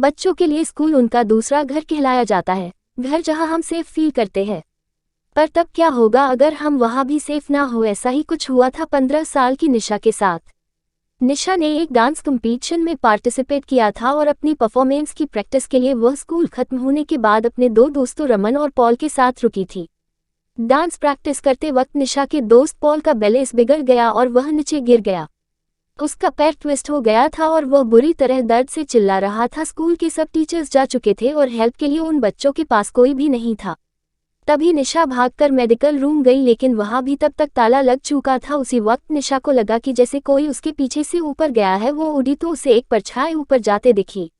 बच्चों के लिए स्कूल उनका दूसरा घर कहलाया जाता है, घर जहां हम सेफ फील करते हैं। पर तब क्या होगा अगर हम वहां भी सेफ ना हो? ऐसा ही कुछ हुआ था 15 साल की निशा के साथ। निशा ने एक डांस कंपटीशन में पार्टिसिपेट किया था और अपनी परफॉर्मेंस की प्रैक्टिस के लिए वह स्कूल खत्म होने के बाद अपने दो दोस्तों रमन और पॉल के साथ रुकी थी। डांस प्रैक्टिस करते वक्त निशा के दोस्त पॉल का बैलेंस बिगड़ गया और वह नीचे गिर गया। उसका पैर ट्विस्ट हो गया था और वह बुरी तरह दर्द से चिल्ला रहा था। स्कूल के सब टीचर्स जा चुके थे और हेल्प के लिए उन बच्चों के पास कोई भी नहीं था। तभी निशा भागकर मेडिकल रूम गई, लेकिन वहां भी तब तक ताला लग चुका था। उसी वक्त निशा को लगा कि जैसे कोई उसके पीछे से ऊपर गया है। वो उड़ी तो उसे एक परछाई ऊपर जाते दिखी।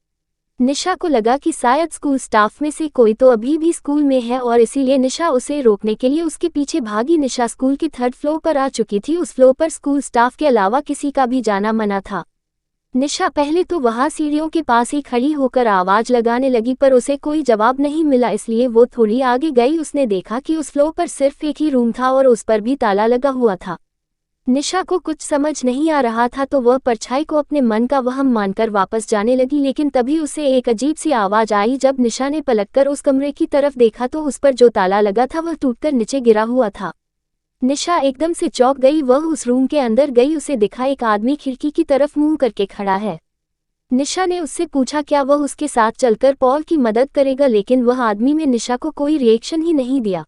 निशा को लगा कि शायद स्कूल स्टाफ में से कोई तो अभी भी स्कूल में है और इसीलिए निशा उसे रोकने के लिए उसके पीछे भागी। निशा स्कूल के 3rd फ्लोर पर आ चुकी थी। उस फ्लोर पर स्कूल स्टाफ के अलावा किसी का भी जाना मना था। निशा पहले तो वहां सीढ़ियों के पास ही खड़ी होकर आवाज लगाने लगी, पर उसे कोई जवाब नहीं मिला, इसलिए वो थोड़ी आगे गई। उसने देखा कि उस फ्लोर पर सिर्फ एक ही रूम था और उस पर भी ताला लगा हुआ था। निशा को कुछ समझ नहीं आ रहा था, तो वह परछाई को अपने मन का वहम मानकर वापस जाने लगी। लेकिन तभी उसे एक अजीब सी आवाज आई। जब निशा ने पलटकर उस कमरे की तरफ देखा तो उस पर जो ताला लगा था वह टूटकर नीचे गिरा हुआ था। निशा एकदम से चौंक गई। वह उस रूम के अंदर गई। उसे दिखा एक आदमी खिड़की की तरफ मुंह करके खड़ा है। निशा ने उससे पूछा क्या वह उसके साथ चलकर पॉल की मदद करेगा, लेकिन वह आदमी में निशा को कोई रिएक्शन ही नहीं दिया।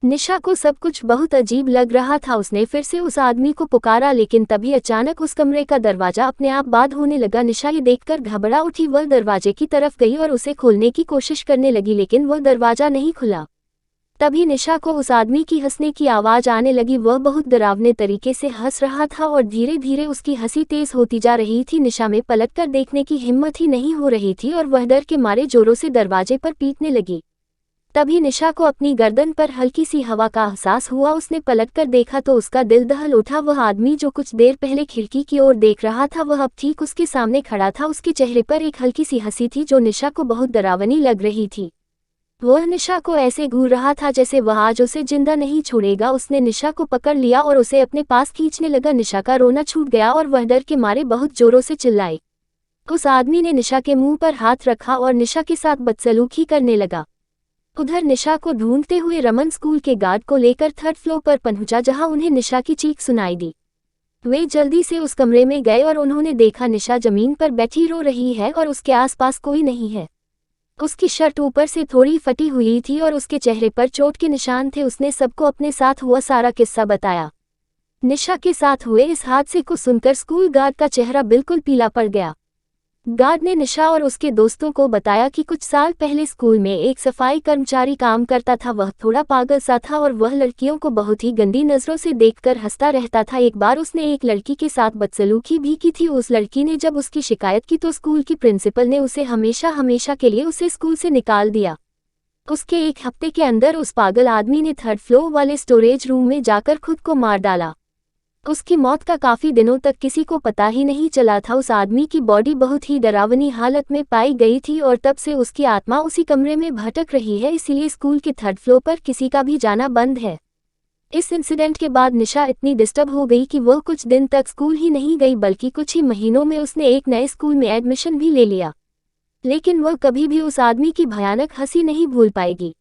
निशा को सब कुछ बहुत अजीब लग रहा था। उसने फिर से उस आदमी को पुकारा, लेकिन तभी अचानक उस कमरे का दरवाजा अपने आप बंद होने लगा। निशा ये देखकर घबरा उठी। वह दरवाजे की तरफ गई और उसे खोलने की कोशिश करने लगी, लेकिन वह दरवाजा नहीं खुला। तभी निशा को उस आदमी की हंसने की आवाज आने लगी। वह बहुत डरावने तरीके से हंस रहा था और धीरे धीरे उसकी हंसी तेज होती जा रही थी। निशा में पलटकर देखने की हिम्मत ही नहीं हो रही थी और वह डर के मारे जोरों से दरवाजे पर पीटने लगी। तभी निशा को अपनी गर्दन पर हल्की सी हवा का एहसास हुआ। उसने पलटकर देखा तो उसका दिल दहल उठा। वह आदमी जो कुछ देर पहले खिड़की की ओर देख रहा था वह अब ठीक उसके सामने खड़ा था। उसके चेहरे पर एक हल्की सी हंसी थी जो निशा को बहुत डरावनी लग रही थी। वह निशा को ऐसे घूर रहा था जैसे वह आज उसे जिंदा नहीं छोड़ेगा। उसने निशा को पकड़ लिया और उसे अपने पास खींचने लगा। निशा का रोना छूट गया और वह डर के मारे बहुत जोरों से चिल्लाई। उस आदमी ने निशा के मुंह पर हाथ रखा और निशा के साथ बदसलूकी करने लगा। उधर निशा को ढूंढते हुए रमन स्कूल के गार्ड को लेकर 3rd फ्लोर पर पहुंचा, जहां उन्हें निशा की चीख सुनाई दी। वे जल्दी से उस कमरे में गए और उन्होंने देखा निशा जमीन पर बैठी रो रही है और उसके आसपास कोई नहीं है। उसकी शर्ट ऊपर से थोड़ी फटी हुई थी और उसके चेहरे पर चोट के निशान थे। उसने सबको अपने साथ हुआ सारा किस्सा बताया। निशा के साथ हुए इस हादसे को सुनकर स्कूल गार्ड का चेहरा बिल्कुल पीला पड़ गया। गार्ड ने निशा और उसके दोस्तों को बताया कि कुछ साल पहले स्कूल में एक सफाई कर्मचारी काम करता था। वह थोड़ा पागल सा था और वह लड़कियों को बहुत ही गंदी नजरों से देखकर हंसता रहता था। एक बार उसने एक लड़की के साथ बदसलूकी भी की थी। उस लड़की ने जब उसकी शिकायत की तो स्कूल की प्रिंसिपल ने उसे हमेशा के लिए उसे स्कूल से निकाल दिया। उसके एक हफ्ते के अंदर उस पागल आदमी ने 3rd फ्लोर वाले स्टोरेज रूम में जाकर खुद को मार डाला। उसकी मौत का काफी दिनों तक किसी को पता ही नहीं चला था। उस आदमी की बॉडी बहुत ही डरावनी हालत में पाई गई थी और तब से उसकी आत्मा उसी कमरे में भटक रही है। इसीलिए स्कूल के 3rd फ्लोर पर किसी का भी जाना बंद है। इस इंसिडेंट के बाद निशा इतनी डिस्टर्ब हो गई कि वह कुछ दिन तक स्कूल ही नहीं गई, बल्कि कुछ ही महीनों में उसने एक नए स्कूल में एडमिशन भी ले लिया। लेकिन वह कभी भी उस आदमी की भयानक हंसी नहीं भूल पाएगी।